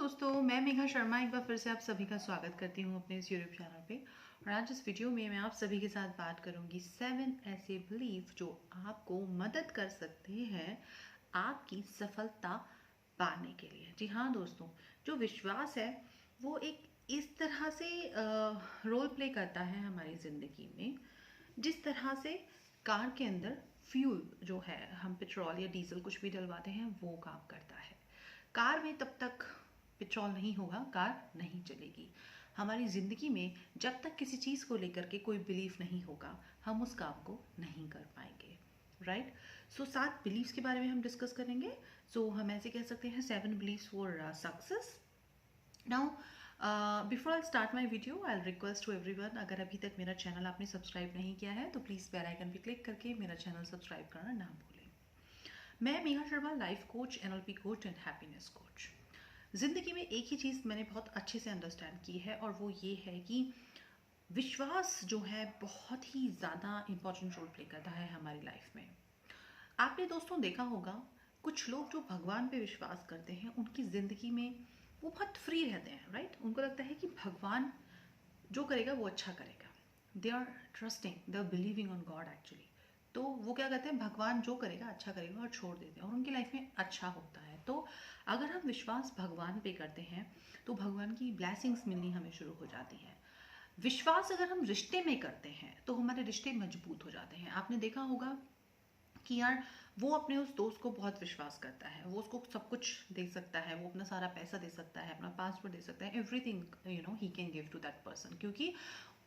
दोस्तों, मैं मेघा शर्मा एक बार फिर से आप सभी का स्वागत करती हूँ अपने इस यूट्यूब चैनल पे। और आज इस वीडियो में मैं आप सभी के साथ बात करूँगी 7 ऐसे बिलीफ जो आपको मदद कर सकते हैं आपकी सफलता पाने के लिए। जी हाँ दोस्तों, जो विश्वास है वो एक इस तरह से रोल प्ले करता है हमारी ज़िंदगी में, जिस तरह से कार के अंदर फ्यूल जो है, हम पेट्रोल या डीजल कुछ भी डलवाते हैं, वो काम करता है। कार में तब तक पेट्रोल नहीं होगा, कार नहीं चलेगी। हमारी ज़िंदगी में जब तक किसी चीज़ को लेकर के कोई बिलीफ नहीं होगा, हम उस काम को नहीं कर पाएंगे। राइट। सो 7 बिलीव्स के बारे में हम डिस्कस करेंगे। सो हम ऐसे कह सकते हैं 7 believes for success. Now before I start my video, I request to everyone, अगर अभी तक मेरा चैनल आपने सब्सक्राइब नहीं किया है तो प्लीज़ बेल आइकन पे क्लिक करके मेरा चैनल सब्सक्राइब करना ना भूलें। मैं Megha Sharma, life coach, NLP coach and happiness coach. ज़िंदगी में एक ही चीज़ मैंने बहुत अच्छे से अंडरस्टैंड की है, और वो ये है कि विश्वास जो है बहुत ही ज़्यादा इम्पोर्टेंट रोल प्ले करता है हमारी लाइफ में। आपने दोस्तों देखा होगा, कुछ लोग जो भगवान पे विश्वास करते हैं उनकी ज़िंदगी में वो बहुत फ्री रहते हैं। राइट। उनको लगता है कि भगवान जो करेगा वो अच्छा करेगा। They are trusting, they are believing on God actually. तो वो क्या कहते हैं, भगवान जो करेगा अच्छा करेगा, और छोड़ देते हैं, और उनकी लाइफ में अच्छा होता है। तो अगर हम विश्वास भगवान पे करते हैं तो भगवान की ब्लेसिंग्स मिलनी हमें शुरू हो जाती है। विश्वास अगर हम रिश्ते में करते हैं तो हमारे रिश्ते मजबूत हो जाते हैं। आपने देखा होगा कि यार वो अपने उस दोस्त को बहुत विश्वास करता है, वो उसको सब कुछ दे सकता है, वो अपना सारा पैसा दे सकता है, अपना पासवर्ड दे सकता है, everything he can give to that person, क्योंकि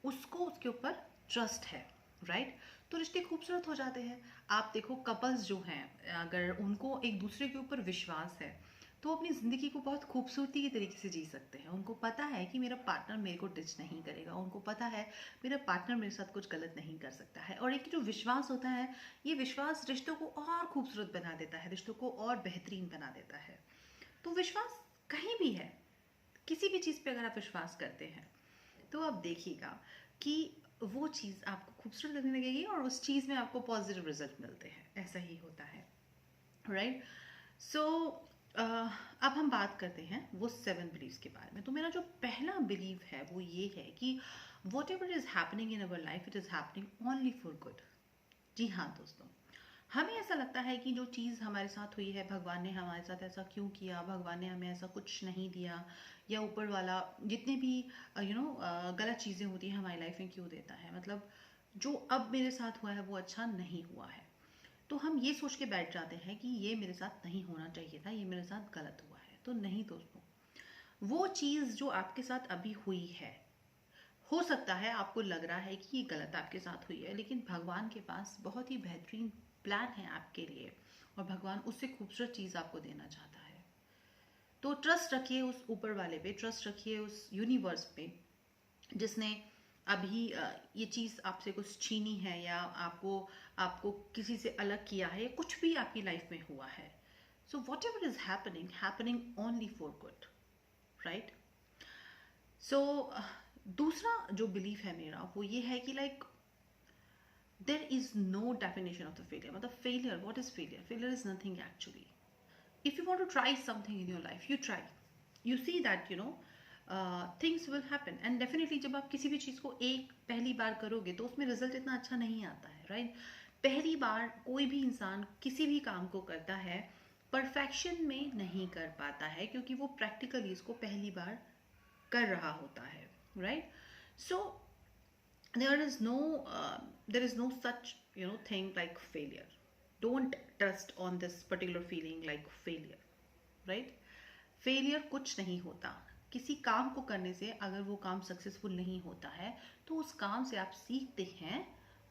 उसको उसके ऊपर ट्रस्ट है। राइट। तो रिश्ते खूबसूरत हो जाते हैं। आप देखो, कपल्स जो हैं, अगर उनको एक दूसरे के ऊपर विश्वास है तो वो अपनी ज़िंदगी को बहुत खूबसूरती के तरीके से जी सकते हैं। उनको पता है कि मेरा पार्टनर मेरे को डिच नहीं करेगा, उनको पता है मेरा पार्टनर मेरे साथ कुछ गलत नहीं कर सकता है। और एक जो विश्वास होता है, ये विश्वास रिश्तों को और खूबसूरत बना देता है, रिश्तों को और बेहतरीन बना देता है। तो विश्वास कहीं भी है, किसी भी चीज़ पे अगर आप विश्वास करते हैं तो आप देखिएगा कि वो चीज़ आपको खूबसूरत लगने लगेगी और उस चीज़ में आपको पॉजिटिव रिजल्ट मिलते हैं। ऐसा ही होता है। राइट। सो अब हम बात करते हैं वो 7 बिलीव्स के बारे में। तो मेरा जो पहला बिलीव है वो ये है कि whatever is happening in our life, it is happening only for good. जी हाँ दोस्तों, हमें ऐसा लगता है कि जो चीज़ हमारे साथ हुई है, भगवान ने हमारे साथ ऐसा क्यों किया, भगवान ने हमें ऐसा कुछ नहीं दिया, या ऊपर वाला जितने भी गलत चीज़ें होती हैं हमारी लाइफ में क्यों देता है, मतलब जो अब मेरे साथ हुआ है वो अच्छा नहीं हुआ है। तो हम ये सोच के बैठ जाते हैं कि ये मेरे साथ नहीं होना चाहिए था, ये मेरे साथ गलत हुआ है। तो नहीं दोस्तों, वो चीज़ जो आपके साथ अभी हुई है, हो सकता है आपको लग रहा है कि ये गलत आपके साथ हुई है, लेकिन भगवान के पास बहुत ही बेहतरीन प्लान है आपके लिए, और भगवान उससे खूबसूरत चीज़ आपको देना चाहता है। तो ट्रस्ट रखिए उस ऊपर वाले पे, ट्रस्ट रखिए उस यूनिवर्स पे, जिसने अभी ये चीज़ आपसे कुछ छीनी है, या आपको आपको किसी से अलग किया है, कुछ भी आपकी लाइफ में हुआ है। So whatever is happening only for good. Right. So दूसरा जो बिलीफ है मेरा वो ये है कि like there is no definition of the failure. मतलब failure, what is failure? Failure is nothing actually. If you want to try something in your life, you try, you see that things will happen, and definitely जब आप किसी भी चीज़ को एक पहली बार करोगे तो उसमें रिजल्ट इतना अच्छा नहीं आता है। राइट। पहली बार कोई भी इंसान किसी भी काम को करता है, परफेक्शन में नहीं कर पाता है, क्योंकि वो प्रैक्टिकली इसको पहली बार कर रहा होता है। Right. So there is no there is no such thing like failure. Don't trust on this particular feeling like failure. Right. Failure कुछ नहीं होता। किसी काम को करने से अगर वो काम सक्सेसफुल नहीं होता है तो उस काम से आप सीखते हैं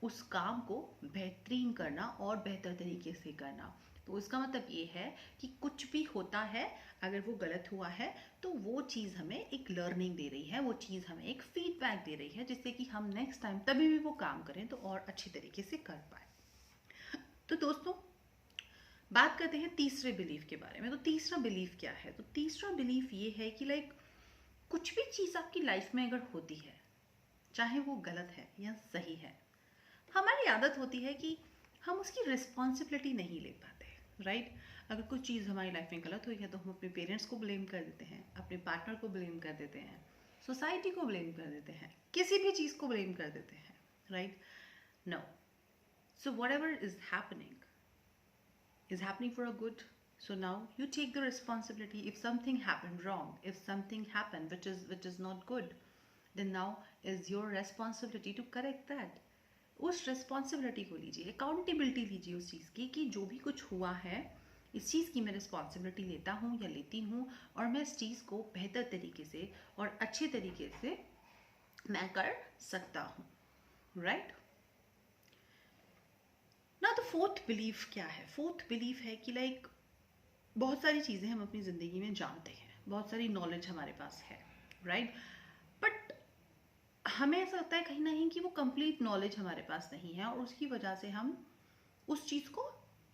उस काम को बेहतरीन करना और बेहतर तरीके से करना। तो इसका मतलब ये है कि कुछ भी होता है, अगर वो गलत हुआ है तो वो चीज़ हमें एक लर्निंग दे रही है, वो चीज़ हमें एक फीडबैक दे रही है, जिससे कि हम नेक्स्ट टाइम तभी भी वो काम करें तो और अच्छी तरीके से कर पाए। तो दोस्तों, बात करते हैं तीसरे बिलीफ के बारे में। तो तीसरा बिलीफ क्या है? तो तीसरा बिलीफ ये है कि लाइक कुछ भी चीज़ आपकी लाइफ में अगर होती है, चाहे वो गलत है या सही है, हमारी आदत होती है कि हम उसकी रिस्पॉन्सिबिलिटी नहीं ले पाते। राइट? अगर कुछ चीज़ हमारी लाइफ में गलत हुई है तो हम अपने पेरेंट्स को ब्लेम कर देते हैं, अपने पार्टनर को ब्लेम कर देते हैं, सोसाइटी को ब्लेम कर देते हैं, किसी भी चीज़ को ब्लेम कर देते हैं, right? No. So whatever is happening for a good. So now you take the responsibility. If something happened wrong, if something happened which is not good, then now is your responsibility to correct that. उस responsibility को लीजिए, accountability लीजिए उस चीज़ की कि जो भी कुछ हुआ है इस चीज़ की मैं रिस्पॉन्सिबिलिटी लेता हूँ या लेती हूँ और मैं इस चीज़ को बेहतर तरीके से और अच्छे तरीके से मैं कर सकता हूँ, राइट? ना तो फोर्थ बिलीफ क्या है? फोर्थ बिलीफ है कि लाइक बहुत सारी चीज़ें हम अपनी ज़िंदगी में जानते हैं, बहुत सारी नॉलेज हमारे पास है, राइट? बट हमें ऐसा लगता है कहीं ना कहीं कि वो कंप्लीट नॉलेज हमारे पास नहीं है और उसकी वजह से हम उस चीज़ को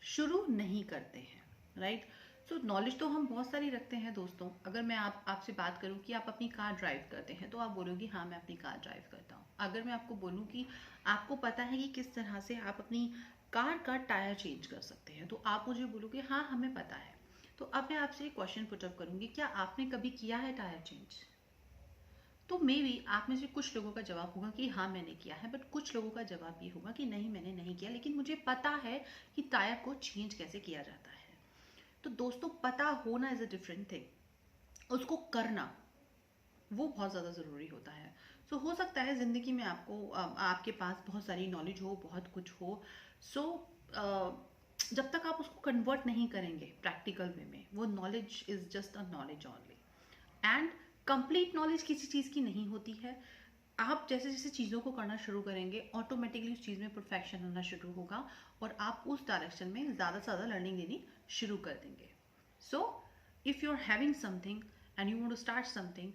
शुरू नहीं करते हैं, राइट? सो नॉलेज तो हम बहुत सारी रखते हैं दोस्तों. अगर मैं आपसे बात करूं कि आप अपनी कार ड्राइव करते हैं तो आप बोलोगे हाँ मैं अपनी कार ड्राइव करता हूँ. अगर मैं आपको बोलूं कि आपको पता है कि किस तरह से आप अपनी कार का टायर चेंज कर सकते हैं तो आप मुझे बोलोगे हाँ हमें पता है. तो अब मैं आपसे एक क्वेश्चन पुटअप करूंगी, क्या आपने कभी किया है टायर चेंज? तो मे बी आप में से कुछ लोगों का जवाब होगा कि हाँ मैंने किया है, बट कुछ लोगों का जवाब ये होगा कि नहीं मैंने नहीं किया, लेकिन मुझे पता है कि टायर को चेंज कैसे किया जाता है. तो दोस्तों पता होना इज अ डिफरेंट थिंग, उसको करना वो बहुत ज़्यादा ज़रूरी होता है. सो हो सकता है ज़िंदगी में आपके पास बहुत सारी नॉलेज हो, बहुत कुछ हो. सो जब तक आप उसको कन्वर्ट नहीं करेंगे प्रैक्टिकल वे में, वो knowledge is just a knowledge only. And complete knowledge किसी चीज़ की नहीं होती है. आप जैसे जैसे चीज़ों को करना शुरू करेंगे ऑटोमेटिकली उस चीज़ में परफेक्शन होना शुरू होगा और आप उस डायरेक्शन में ज़्यादा से ज़्यादा लर्निंग लेनी शुरू कर देंगे. So if you are having something and you want to start something,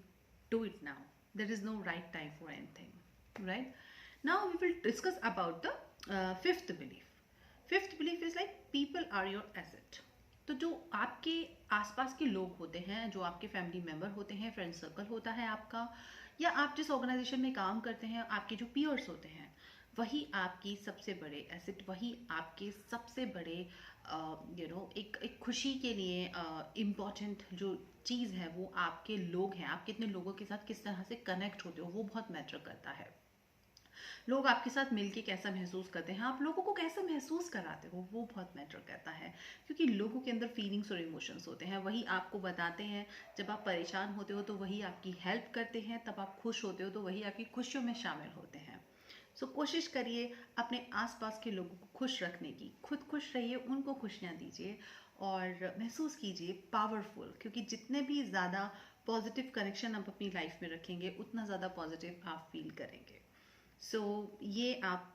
do it now. There is no right time for anything, right? Now we will discuss about the fifth belief. Fifth belief is like people are your asset. तो जो आपके आसपास के लोग होते हैं, जो आपके फैमिली मेम्बर होते हैं, फ्रेंड सर्कल होता है आपका, या आप जिस ऑर्गेनाइजेशन में काम करते हैं आपके जो पीयर्स होते हैं, वही आपकी सबसे बड़े एसेट, वही आपके सबसे बड़े एक खुशी के लिए इम्पॉर्टेंट जो चीज़ है वो आपके लोग हैं. आप कितने लोगों के साथ किस तरह से कनेक्ट होते हो वो बहुत मैटर करता है. लोग आपके साथ मिलके कैसा महसूस करते हैं, आप लोगों को कैसा महसूस कराते हो वो बहुत मैटर करता है. क्योंकि लोगों के अंदर फीलिंग्स और इमोशंस होते हैं, वही आपको बताते हैं. जब आप परेशान होते हो तो वही आपकी हेल्प करते हैं, तब आप खुश होते हो तो वही आपकी खुशियों में शामिल होते हैं. सो कोशिश करिए अपने आसपास के लोगों को खुश रखने की. खुद खुश रहिए, उनको खुशियाँ दीजिए और महसूस कीजिए पावरफुल. क्योंकि जितने भी ज़्यादा पॉजिटिव कनेक्शन आप अपनी लाइफ में रखेंगे उतना ज़्यादा पॉजिटिव आप फील करेंगे. सो ये आप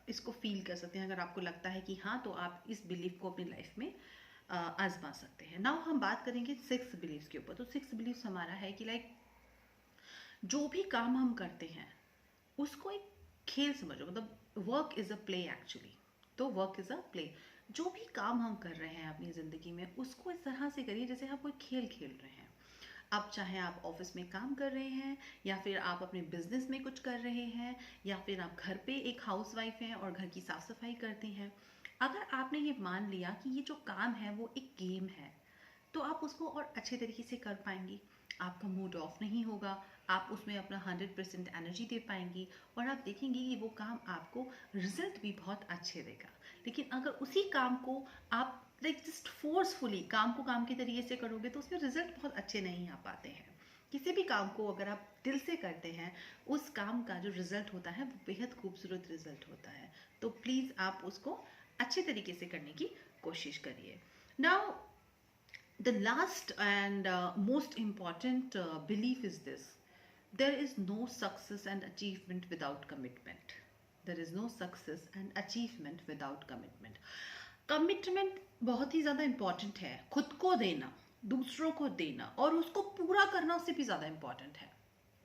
इसको फील कर सकते हैं. अगर आपको लगता है कि हाँ, तो आप इस बिलीफ को अपनी लाइफ में आजमा सकते हैं. नाउ हम बात करेंगे सिक्स बिलीव्स के ऊपर. तो सिक्स बिलीव्स हमारा है कि लाइक जो भी काम हम करते हैं उसको एक खेल समझो. मतलब work is a play actually. तो वर्क इज अ प्ले. जो भी काम हम कर रहे हैं अपनी ज़िंदगी में उसको इस तरह से करिए जैसे आप कोई खेल खेल रहे हैं. अब चाहे आप ऑफिस में काम कर रहे हैं या फिर आप अपने बिजनेस में कुछ कर रहे हैं या फिर आप घर पे एक हाउसवाइफ हैं और घर की साफ सफाई करती हैं. अगर आपने ये मान लिया कि ये जो काम है वो एक गेम है तो आप उसको और अच्छे तरीके से कर पाएंगी. आपका मूड ऑफ नहीं होगा, आप उसमें अपना 100% एनर्जी दे पाएंगी और आप देखेंगे कि वो काम आपको रिजल्ट भी बहुत अच्छे देगा. लेकिन अगर उसी काम को आप लाइक जस्ट फोर्सफुली काम को काम के तरीके से करोगे तो उसमें रिजल्ट बहुत अच्छे नहीं आ पाते हैं. किसी भी काम को अगर आप दिल से करते हैं उस काम का जो रिजल्ट होता है वो बेहद खूबसूरत रिजल्ट होता है. तो प्लीज़ आप उसको अच्छे तरीके से करने की कोशिश करिए. Now the last and most important belief is this: there is no success and achievement without commitment. There is no success and achievement without commitment. Commitment बहुत ही ज़्यादा इम्पॉर्टेंट है. खुद को देना, दूसरों को देना और उसको पूरा करना उससे भी ज़्यादा इम्पॉर्टेंट है.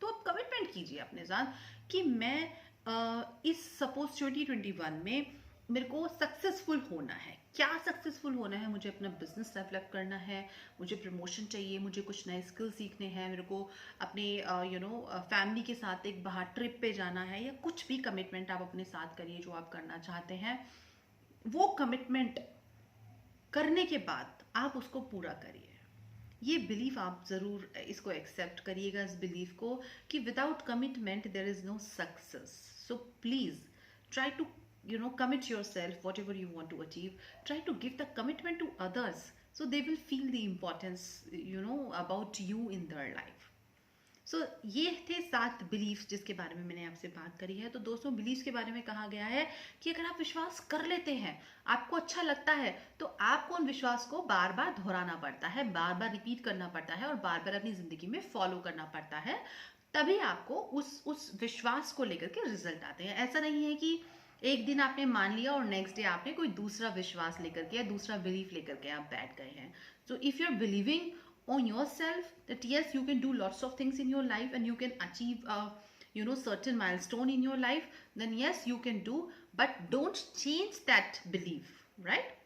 तो आप कमिटमेंट कीजिए अपने साथ कि मैं इस सपोज 2021 में मेरे को सक्सेसफुल होना है. क्या सक्सेसफुल होना है? मुझे अपना बिजनेस डेवलप करना है, मुझे प्रमोशन चाहिए, मुझे कुछ नए स्किल सीखने हैं, मेरे को अपने फैमिली के साथ एक बाहर ट्रिप पे जाना है, या कुछ भी कमिटमेंट आप अपने साथ करिए जो आप करना चाहते हैं. वो कमिटमेंट करने के बाद आप उसको पूरा करिए। ये बिलीफ आप ज़रूर इसको एक्सेप्ट करिएगा, इस बिलीफ को, कि without commitment there is no success. So please try to commit yourself whatever you want to achieve. Try to give the commitment to others so they will feel the importance about you in their life. सो ये थे 7 beliefs जिसके बारे में मैंने आपसे बात करी है। तो दोस्तों, बिलीफ्स के बारे में कहा गया है कि अगर आप विश्वास कर लेते हैं, आपको अच्छा लगता है, तो आपको उन विश्वास को बार बार दोहराना पड़ता है, बार बार रिपीट करना पड़ता है और बार बार अपनी जिंदगी में फॉलो करना पड़ता है, तभी आपको उस विश्वास को लेकर के रिजल्ट आते हैं। ऐसा नहीं है कि एक दिन आपने मान लिया और नेक्स्ट डे आपने कोई दूसरा विश्वास लेकर के या दूसरा बिलीफ लेकर के आप बैठ गए हैं। So if you are believing on yourself that yes, you can do lots of things in your life and you can achieve certain milestone in your life, then yes, you can do, but don't change that belief, right?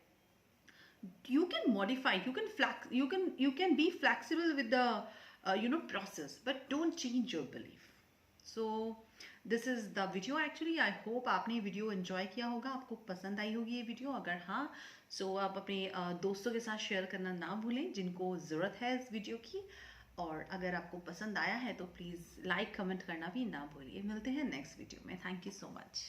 You can modify, you can be flexible with the process, but don't change your belief. So this is the video. Actually I hope आपने ये video enjoy किया होगा, आपको पसंद आई होगी ये video. अगर हाँ, सो आप अपने दोस्तों के साथ शेयर करना ना भूलें जिनको ज़रूरत है इस वीडियो की। और अगर आपको पसंद आया है तो प्लीज़ लाइक कमेंट करना भी ना भूलिए। मिलते हैं नेक्स्ट वीडियो में। Thank you so much.